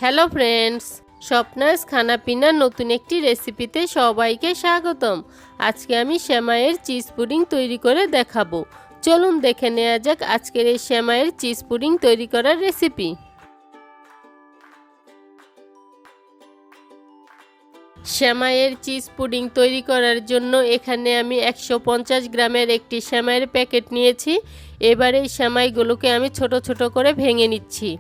Hello friends, স্বপ্নাস খানাপিনার নতুন একটি রেসিপিতে সবাইকে স্বাগতম। আজকে আমি সেমাইয়ের চিজ পুডিং তৈরি করে দেখাবো। চলুন দেখে নেওয়া যাক আজকের এই সেমাইয়ের চিজ পুডিং তৈরি করার রেসিপি। সেমাইয়ের চিজ পুডিং তৈরি করার জন্য এখানে আমি 150 গ্রামের একটি সেমাইয়ের প্যাকেট নিয়েছি। এবার এই সেমাইগুলোকে আমি ছোট ছোট করে ভেঙে নিচ্ছি।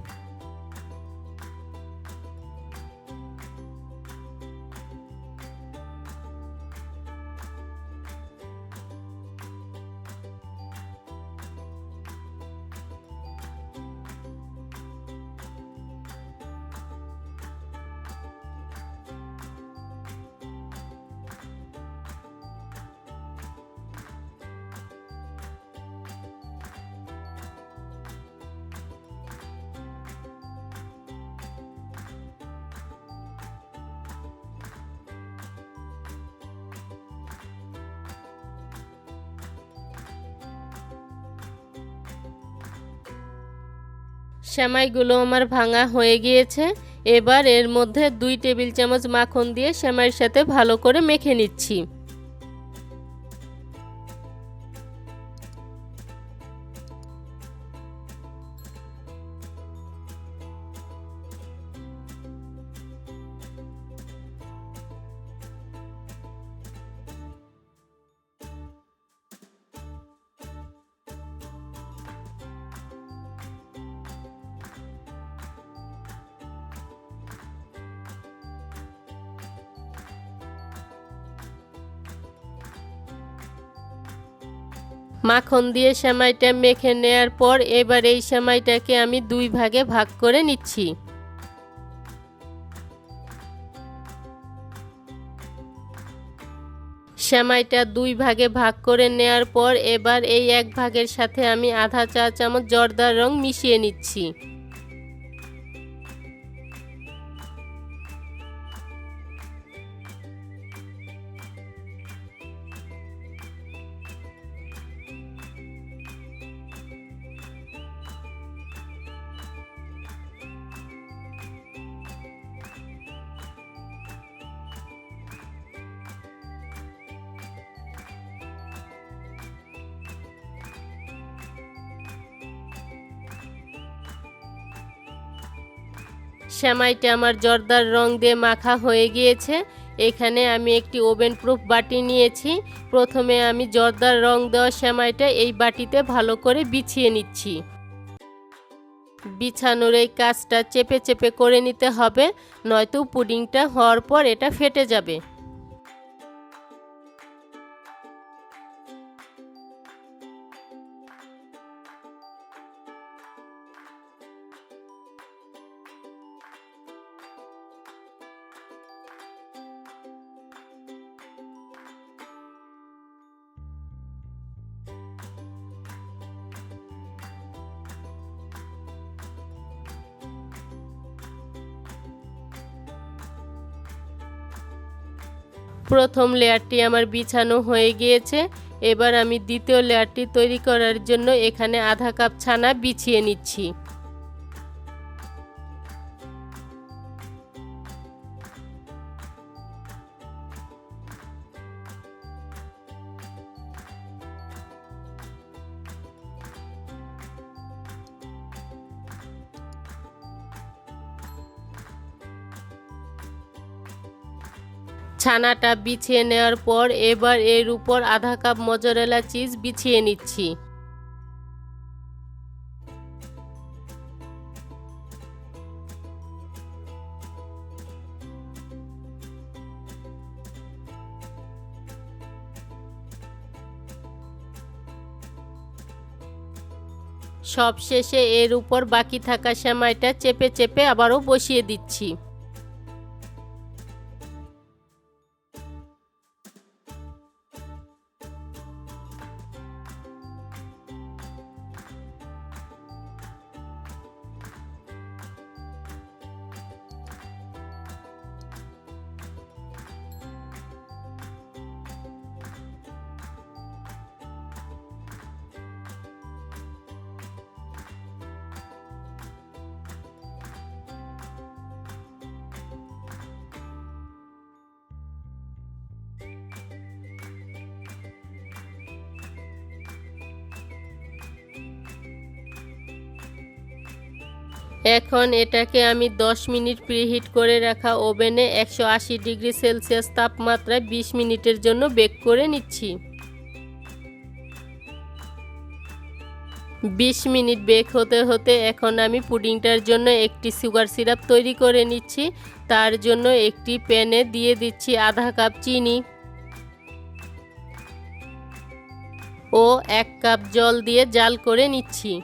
সেমাইগুলো আমার ভাঙা হয়ে গিয়েছে। এবার এর মধ্যে 2 টেবিল চামচ মাখন দিয়ে সেমাইয়ের সাথে ভালো করে মেখে নিচ্ছি। মাখন দিয়ে সেমাইটা মেখে নেওয়ার পর এবার এই সেমাইটাকে আমি 2 ভাগে ভাগ করে নিচ্ছি। সেমাইটা 2 ভাগে ভাগ করে নেওয়ার পর এবার এই 1 ভাগের সাথে আমি আধা চা চামচ জর্দার রং মিশিয়ে নিচ্ছি। সেমাইটা আমার জর্দার রং দিয়ে মাখা হয়ে গিয়েছে। এখানে আমি একটি ওভেন প্রুফ বাটি নিয়েছি। প্রথমে আমি জর্দার রং দেওয়া সেমাইটা এই বাটিতে ভালো করে বিছিয়ে নিচ্ছি। বিছানোর এই কাজটা চেপে চেপে করে নিতে হবে, নয়তো পুডিংটা হওয়ার পর এটা ফেটে যাবে। প্রথম লেয়ারটি আমার বিছানো হয়ে গিয়েছে। এবার আমি দ্বিতীয় লেয়ারটি তৈরি করার জন্য এখানে আধা কাপ ছানা বিছিয়ে নিচ্ছি। ছানাটা বিছিয়ে নেওয়ার পর এবার এর উপর আধা কাপ মজরেলা চিজ বিছিয়ে নিচ্ছি। সবশেষে এর উপর বাকি থাকা সেমাইটা চেপে চেপে আবারও বসিয়ে দিচ্ছি। এখন এটাকে আমি 10 মিনিট প্রিহিট করে রাখা ওভেনে 180 ডিগ্রি সেলসিয়াস তাপমাত্রায় 20 মিনিটের জন্য বেক করে নিচ্ছি। 20 মিনিট বেক হতে হতে এখন আমি পুডিংটার জন্য একটি সুগার সিরাপ তৈরি করে নিচ্ছি। তার জন্য একটি প্যানে দিয়ে দিচ্ছি আধা কাপ চিনি ও 1 কাপ জল দিয়ে জাল করে নিচ্ছি।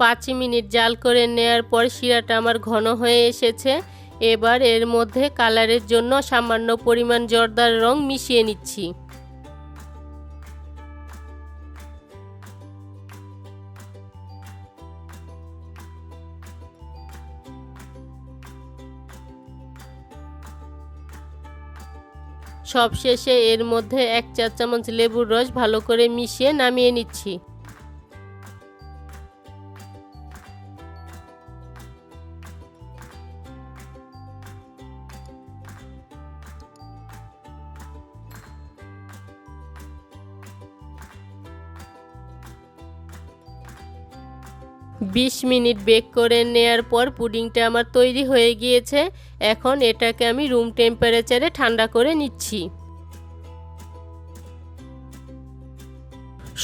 পাঁচ মিনিট জাল করে নেওয়ার পর শিরাটা আমার ঘন হয়ে এসেছে। এবার এর মধ্যে কালারের জন্য সামান্য পরিমাণ জর্দার রং মিশিয়ে নিচ্ছি। সবশেষে এর মধ্যে 1 চা চামচ লেবুর রস ভালো করে মিশিয়ে নামিয়ে নিচ্ছি। বিশ মিনিট বেক করে নেওয়ার পর পুডিংটা আমার তৈরি হয়ে গিয়েছে। এখন এটাকে আমি রুম টেম্পারেচারে ঠান্ডা করে নিচ্ছি।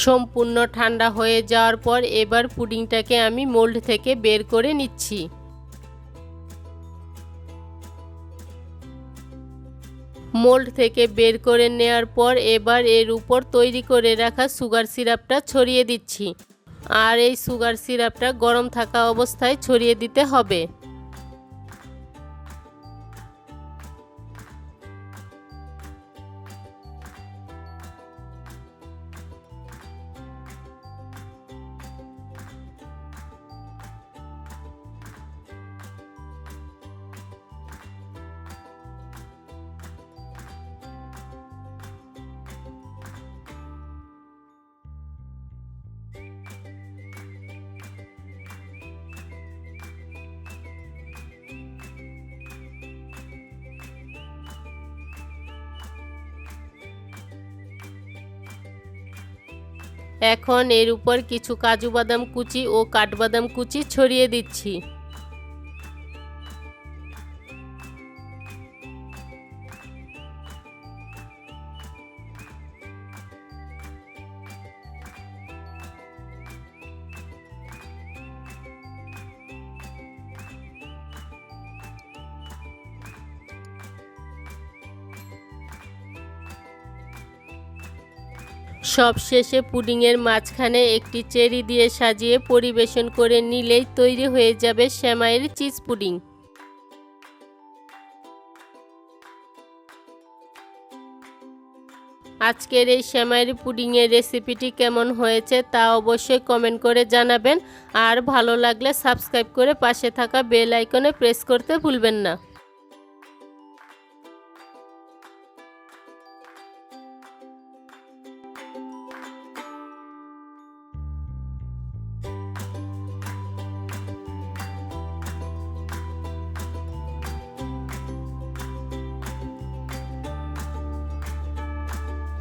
সম্পূর্ণ ঠান্ডা হয়ে যাওয়ার পর এবার পুডিংটাকে আমি মোল্ড থেকে বের করে নিচ্ছি। মোল্ড থেকে বের করে নেওয়ার পর এবার এর উপর তৈরি করে রাখা সুগার সিরাপটা ছড়িয়ে দিচ্ছি। আর এই সুগার সিরাপটা গরম থাকা অবস্থায় ছড়িয়ে দিতে হবে। এখন এর উপর কিছু কাজু বাদাম কুচি ও কাঠবাদাম কুচি ছড়িয়ে দিচ্ছি। সবশেষে পুডিংয়ের মাঝখানে একটি চেরি দিয়ে সাজিয়ে পরিবেশন করে নিলেই তৈরি হয়ে যাবে সেমাইয়ের চিজ পুডিং। আজকের এই সেমাইয়ের পুডিংয়ের রেসিপিটি কেমন হয়েছে তা অবশ্যই কমেন্ট করে জানাবেন। আর ভালো লাগলে সাবস্ক্রাইব করে পাশে থাকা বেল আইকনে প্রেস করতে ভুলবেন না।